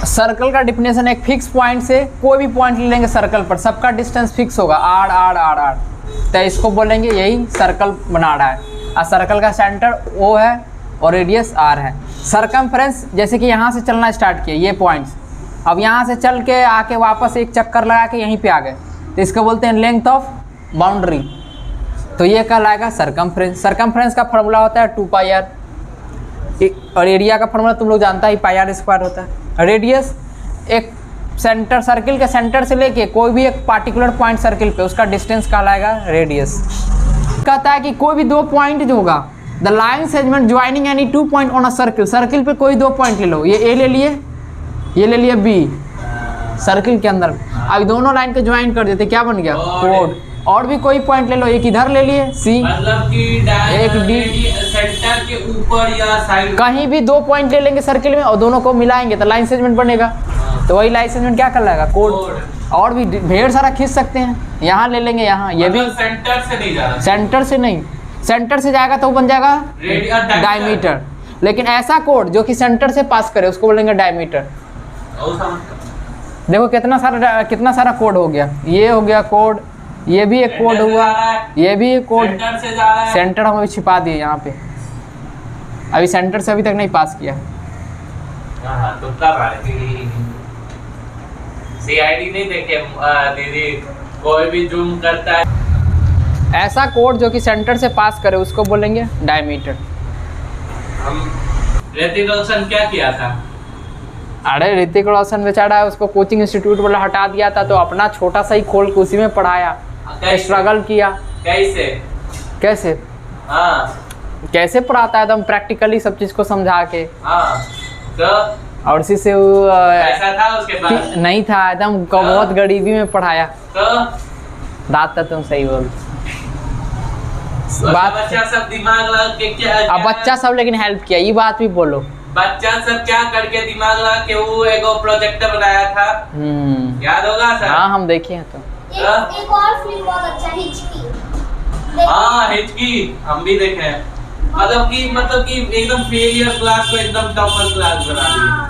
Circle का definition एक fix point से कोई भी पॉइंट ले लेंगे सर्कल पर, सबका डिस्टेंस फिक्स होगा आर आर आर आर, तो इसको बोलेंगे यही सर्कल बना रहा है। और सर्कल का सेंटर ओ है और रेडियस आर है। सरकमफ्रेंस जैसे कि यहाँ से चलना स्टार्ट किया ये पॉइंट्स, अब यहाँ से चल के आके वापस एक चक्कर लगा के यहीं पे आ गए, तो इसको बोलते हैं लेंथ ऑफ बाउंड्री, तो ये कहलाएगा सरकमफ्रेंस। सरकमफ्रेंस का फॉर्मूला होता है 2πr, और एरिया का फॉर्मूला तुम लोग जानता है πr² होता है। रेडियस एक सेंटर, सर्किल के सेंटर से लेके कोई भी एक पार्टिकुलर पॉइंट सर्किल पे उसका डिस्टेंस कहलाएगा रेडियस। कहता है कि कोई भी दो पॉइंट जो होगा, the line segment joining any 2 point on a circle, circle पे कोई 2 पॉइंट ले लो, ये ए ले लिए, ये ले लिए बी सर्किल के अंदर, अब दोनों लाइन को ज्वाइन कर देते, क्या बन गया कोड। और भी कोई पॉइंट ले लो, एक इधर ले लिए सी, मतलब कि एक डी, सेंटर के ऊपर या साइड कहीं भी 2 पॉइंट ले लेंगे सर्किल में और दोनों को मिलाएंगे तो लाइन सेगमेंट बनेगा, तो वही लाइन सेगमेंट क्या कहलाएगा कोड। और भी ढेर सारा खींच सकते हैं, यहाँ ले लेंगे, यहाँ ये भी सेंटर से नहीं जा रहा, सेंटर से नहीं, सेंटर से जाएगा तो बन जाएगा डायमीटर, लेकिन ऐसा कोड जो कि सेंटर से पास करे उसको बोलेंगे डायमीटर। देखो कितना सारा कोड हो गया, ये हो गया कोड, ये भी एक कोड हुआ, ये भी एक कोड, सेंटर हम अभी छिपा दिए यहाँ पे, अभी सेंटर से अभी तक नहीं पास किया। तो CID नहीं देखे दीदी, कोई भी जूम करता है, ऐसा कोड जो कि सेंटर से पास करे उसको बोलेंगे डायमीटर। हम ऋतिक रोशन क्या किया था? अरे ऋतिक रोशन बेचारा है, उसको कोचिंग इंस्टीट्यूट वाला हटा दिया था, तो अपना छोटा सा ही खोल के उसी में पढ़ाया, स्ट्रगल किया। कैसे हाँ कैसे पढ़ाता है एकदम प्रैक्टिकली सब चीज़ को समझा के। हाँ तो और उसी से वो ऐसा था उसके पास नहीं था, एकदम बहुत गरीबी में पढ़ाया। तो बात तो तुम सही बोल, बात बच्चा सब दिमाग लगा के क्या, अब बच्चा सब लेकिन हेल्प किया, ये बात भी बोलो। बच्चा सब क्या करके दिमाग लगा के वो एक प्रोजेक्टर बनाया था, याद होगा सर? हाँ हम देखे हैं। तो एक और फिल्म बहुत अच्छा हिचकी। हाँ हिचकी हम भी देखे हैं, मतलब कि एकदम फेलियर क्लास को एकदम टॉपर क्लास बना दिया।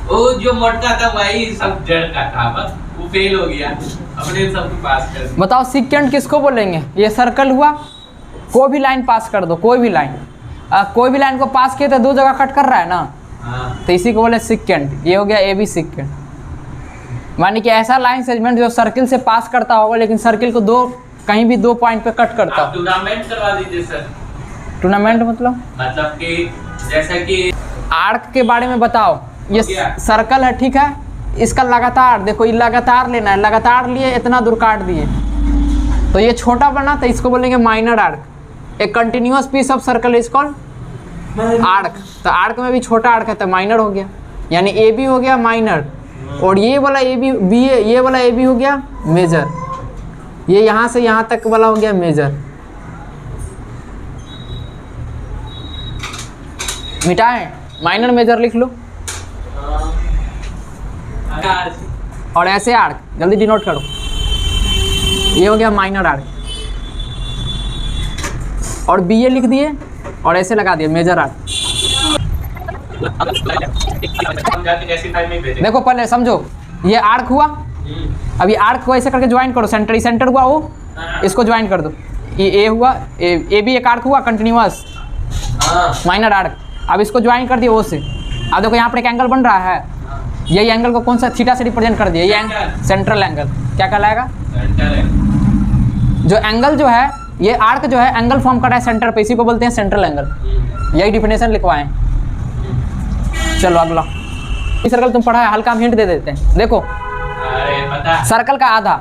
वो जो मोटका था वही सब जड़ का था, बस वो फेल हो गया, अपने सबको पास कर दिया। बताओ सेकंड किसको बोलेंगे? ये सर्कल हुआ, कोई भी लाइन पास कर दो, कोई भी लाइन, कोई भी लाइन को पास किया तो 2 जगह कट कर रहा है ना, तो इसी को बोले सेकंड। ये हो गया AB सेकंड, मानी कि ऐसा लाइन सेगमेंट जो सर्किल से पास करता होगा लेकिन सर्किल को कहीं भी 2 पॉइंट पे कट करता हो। टूर्नामेंट करवा दीजिए सर। टूर्नामेंट मतलब कि जैसे कि आर्क के बारे में बताओ। ये सर्कल है, ठीक है, इसका लगातार देखो, ये लगातार लेना है, लगातार लिए इतना दूर काट दिए तो ये छोटा बना, तो इसको बोलेंगे माइनर आर्क। एक continuous piece of circle is called arc, तो आर्क में भी छोटा आर्क है तो माइनर हो गया, यानी AB हो गया माइनर, और ये वाला ये वाला AB हो गया मेजर, ये यहाँ से यहाँ तक वाला हो गया मेजर। मिटाएं, माइनर मेजर लिख लो, और ऐसे आर्क जल्दी डिनोट करो, ये हो गया माइनर आर्क, और BA लिख दिए और ऐसे लगा दिए मेजर आर्क। देखो पहले समझो, ये आर्क हुआ, अब ये आर्क को ऐसे करके ज्वाइन करो, सेंटर हुआ वो, इसको ज्वाइन कर दो, ये A हुआ, AB एक आर्क हुआ कंटिन्यूअस माइनर आर्क, अब इसको ज्वाइन कर दिए O से। अब देखो यहाँ पर एक एंगल बन रहा है, यही एंगल को कौन सा थीटा से रिप्रेजेंट कर दिया, ये एंगल सेंट्रल एंगल क्या कहलाएगा? जो एंगल जो है, ये आर्क जो है एंगल फॉर्म कर रहा है सेंटर पे, इसी को बोलते हैं सेंट्रल एंगल, यही डिफिनेशन लिखवाएं। चलो अगला, इस सर्कल तुम पढ़ा है, हल्का हम हिंट दे देते हैं। देखो सर्कल का आधा,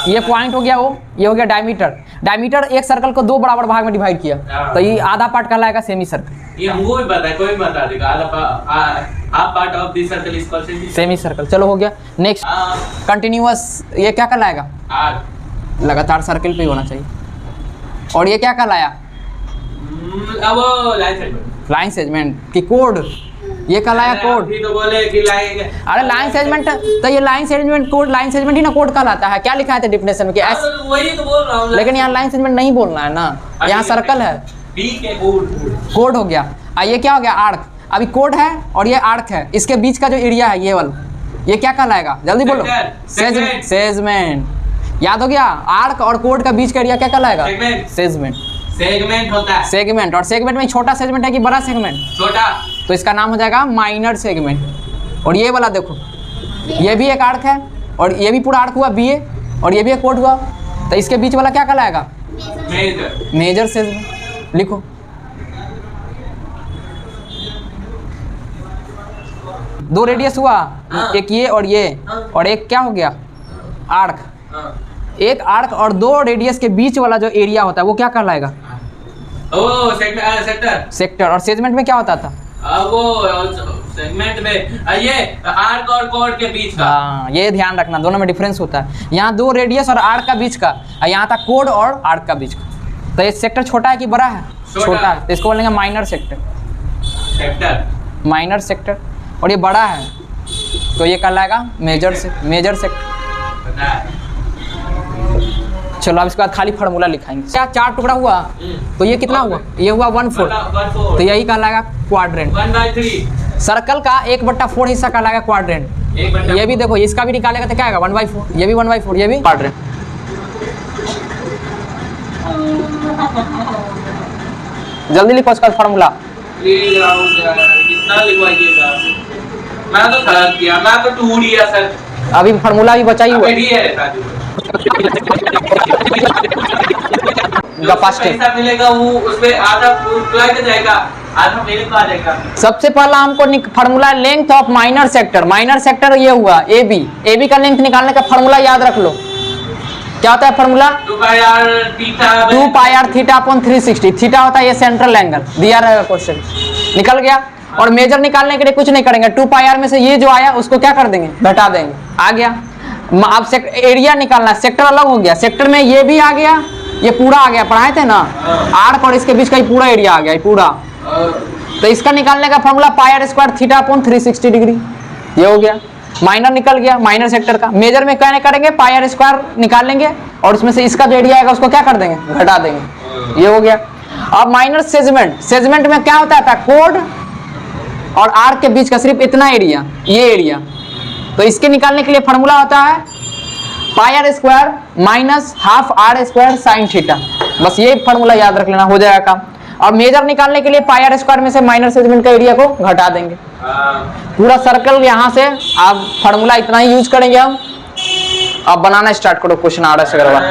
ये पॉइंट हो गया वो, ये हो गया डायमीटर। डायमीटर एक सर्कल को 2 बराबर भाग में डिवाइड किया, तो ये आधा पार्ट कहलाएगा सेमी सर्कल। ये हमको भी पता है, कोई बता देगा, half part of this circle is called semi circle. चलो हो गया। नेक्स्ट कंटिन्यूअस, ये क्या कहलाएगा? आर्क। लगातार सर्कल पे ही होना चाहिए। और ये क्या कहलाया? अब लाइन सेगमेंट की कोड, ये कहलाया कोड। तो बोले कि लाइन, अरे लाइन सेगमेंट, तो ये लाइन सेगमेंट कोड, लाइन सेगमेंट ही ना कोड कहलाता है। क्या लिखा है डिफिनेशन में कि वही तो बोल रहा हूँ, लेकिन यहाँ लाइन सेगमेंट नहीं बोलना है ना, यहाँ सर्कल है, ठीक है, कोड हो गया। ये क्या हो गया? आर्क। अभी कोड है और ये आर्क है, इसके बीच का जो एरिया है ये वाला, ये क्या कहलाएगा, जल्दी बोलो। सेगमेंट। सेगमेंट याद हो गया। आर्क और कोड का बीच का एरिया क्या कहलाएगा, सेगमेंट। सेगमेंट होता है सेगमेंट, और सेगमेंट में छोटा सेगमेंट है कि बड़ा सेगमेंट, छोटा, तो इसका नाम हो जाएगा माइनर सेगमेंट। और ये वाला देखो, ये भी एक आर्क है और ये भी पूरा आर्क हुआ बीए, और ये भी एक कोड हुआ, तो इसके बीच वाला क्या कहलाएगा, मेजर। Major segment. लिखो दो रेडियस हुआ, हाँ। एक ये और एक क्या हो गया, आर्क। हाँ। एक आर्क और दो रेडियस के बीच वाला जो एरिया होता है वो क्या कहलाएगा, ओ सेक्टर। सेक्टर। और सेगमेंट में क्या होता था, वो सेगमेंट में ये आर्क और कोड के बीच का। हाँ, ये ध्यान रखना, दोनों में डिफरेंस होता है। यहाँ दो रेडियस और आर्क का बीच का, और यहाँ था कोड और आर्क का बीच का। तो ये सेक्टर छोटा है कि बड़ा है, छोटा है, तो इसको बोलेंगे माइनर सेक्टर, माइनर सेक्टर। और ये बड़ा है तो ये कहलाएगा मेजर सेक्टर। चलो अब इसके बाद खाली फार्मूला लिखाएंगे। क्या 4 टुकड़ा हुआ, तो ये कितना हुआ, ये हुआ 1/4, तो यही कहलाएगा क्वाड्रेंट। 1/3 सर्कल का 1/4 हिस्सा कहलाएगा क्वाड्रेंट। ये भी देखो, इसका भी निकालेगा तो क्या आएगा 1/4, ये भी 1/4, ये भी क्वाड्रेंट। जल्दी लिखो इसका फार्मूला। कितना लिखवाइएगा, मैं तो थक गया, मैं तो टूट गया सर। अभी फार्मूला भी बचा ही हुआ पैसा मिलेगा, वो उसमें आधा के जाएगा, आधा मेरे को आ जाएगा। सबसे पहला हमको formula length of minor sector. Minor sector ये हुआ AB का लेंथ निकालने का फार्मूला याद रख लो। क्या होता है formula, 2 pi r theta upon 360। Theta होता है ये सेंट्रल एंगल, दिया रहेगा क्वेश्चन, निकल गया। और मेजर निकालने के लिए कुछ नहीं करेंगे, 2 पाई आर में से ये जो आया उसको क्या कर देंगे, घटा देंगे, आ गया। अब एरिया निकालना है, सेक्टर अलग हो गया, सेक्टर में ये भी आ गया, ये पूरा आ गया, पढ़ाए थे ना, आर्क और इसके बीच का ये पूरा एरिया आ गया, ये पूरा। तो इसका निकालने का formula pi r square theta upon 360 degree, ये हो गया। माइनर निकल गया, माइनर सेक्टर का। मेजर में क्या करेंगे, पाई आर स्क्वायर निकाल लेंगे और उसमें से इसका जो एरिया आएगा उसको क्या कर देंगे, घटा देंगे, ये हो गया। अब माइनर सेगमेंट में क्या होता था, कोड और आर्क के बीच का सिर्फ इतना एरिया, ये एरिया। तो इसके निकालने के लिए फार्मूला होता है pi r square minus half r square sine theta. बस ये फार्मूला याद रख लेना, हो जाएगा काम। अब मेजर निकालने के लिए पाई आर स्क्वायर में से माइनर सेगमेंट का एरिया को घटा देंगे, पूरा सर्कल यहाँ से। अब फार्मूला इतना ही यूज करेंगे हम। अब बनाना स्टार्ट करो क्वेश्चन, आर एस अग्रवाल।